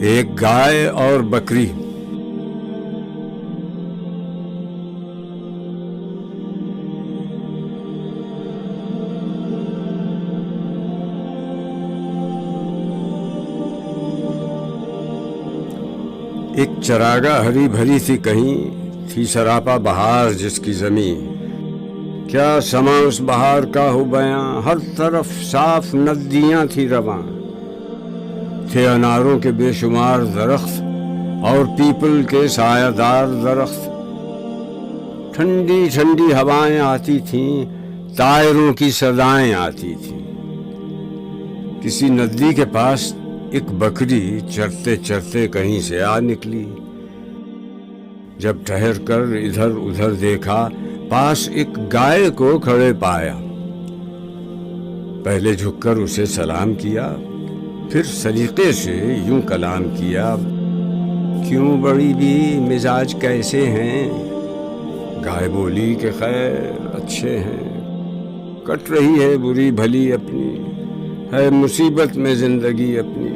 ایک گائے اور بکری۔ ایک چراگاہ ہری بھری سی کہیں تھی سراپا بہار جس کی زمین، کیا سما اس بہار کا ہو بیاں، ہر طرف صاف ندیاں تھی رواں، تھے اناروں کے بے شمار درخت اور پیپل کے سایہ دار درخت، ٹھنڈی ٹھنڈی ہوائیں آتی تھیں، طائروں کی صدائیں آتی تھیں۔ کسی ندی کے پاس ایک بکری چرتے چرتے کہیں سے آ نکلی، جب ٹھہر کر ادھر ادھر دیکھا پاس ایک گائے کو کھڑے پایا، پہلے جھک کر اسے سلام کیا، پھر سلیقے سے یوں کلام کیا، کیوں بڑی بھی مزاج کیسے ہیں؟ گائے بولی کہ خیر اچھے ہیں، کٹ رہی ہے بری بھلی اپنی، ہے مصیبت میں زندگی اپنی،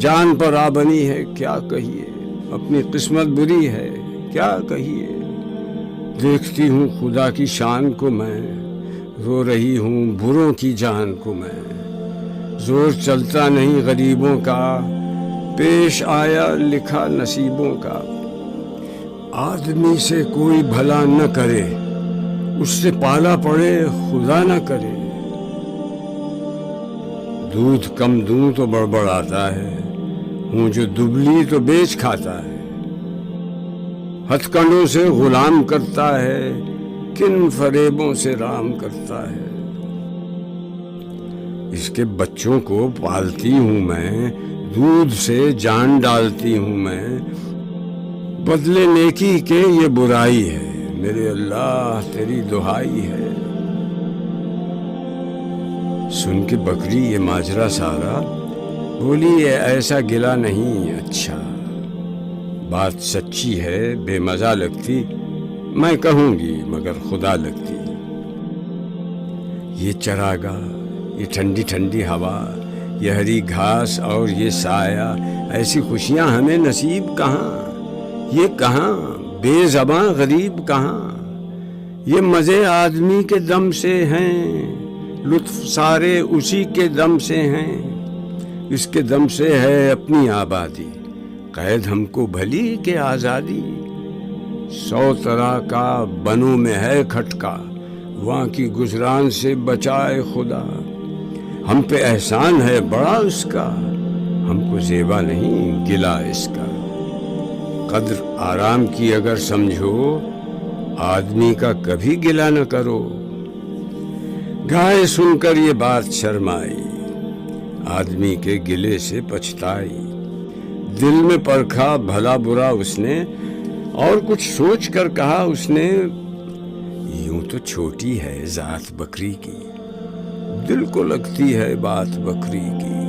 جان پر آ بنی ہے کیا کہیے، اپنی قسمت بری ہے کیا کہیے، دیکھتی ہوں خدا کی شان کو میں، رو رہی ہوں بروں کی جان کو میں، زور چلتا نہیں غریبوں کا، پیش آیا لکھا نصیبوں کا، آدمی سے کوئی بھلا نہ کرے، اس سے پالا پڑے خدا نہ کرے، دودھ کم دوں تو بڑبڑاتا ہے، ہوں جو دبلی تو بیچ کھاتا ہے، ہتھ کنڈوں سے غلام کرتا ہے، کن فریبوں سے رام کرتا ہے، اس کے بچوں کو پالتی ہوں میں، دودھ سے جان ڈالتی ہوں میں، بدلے نیکی کے یہ برائی ہے، میرے اللہ تیری دہائی ہے۔ سن کے بکری یہ ماجرا سارا بولی، یہ ایسا گلا نہیں اچھا، بات سچی ہے بے مزہ لگتی، میں کہوں گی مگر خدا لگتی، یہ چراگاہ، یہ ٹھنڈی ٹھنڈی ہوا، یہ ہری گھاس اور یہ سایہ، ایسی خوشیاں ہمیں نصیب کہاں، یہ کہاں بے زباں غریب کہاں، یہ مزے آدمی کے دم سے ہیں، لطف سارے اسی کے دم سے ہیں، اس کے دم سے ہے اپنی آبادی، قید ہم کو بھلی کہ آزادی، 100 طرح کا بنوں میں ہے کھٹکا، وہاں کی گزران سے بچائے خدا، ہم پہ احسان ہے بڑا اس کا، ہم کو زیبا نہیں گلا اس کا، قدر آرام کی اگر سمجھو، آدمی کا کبھی گلا نہ کرو۔ گائے سن کر یہ بات شرمائی، آدمی کے گلے سے پچھتائی، دل میں پرکھا بھلا برا اس نے، اور کچھ سوچ کر کہا اس نے، یوں تو چھوٹی ہے ذات بکری کی، دل کو لگتی ہے بات بکری کی،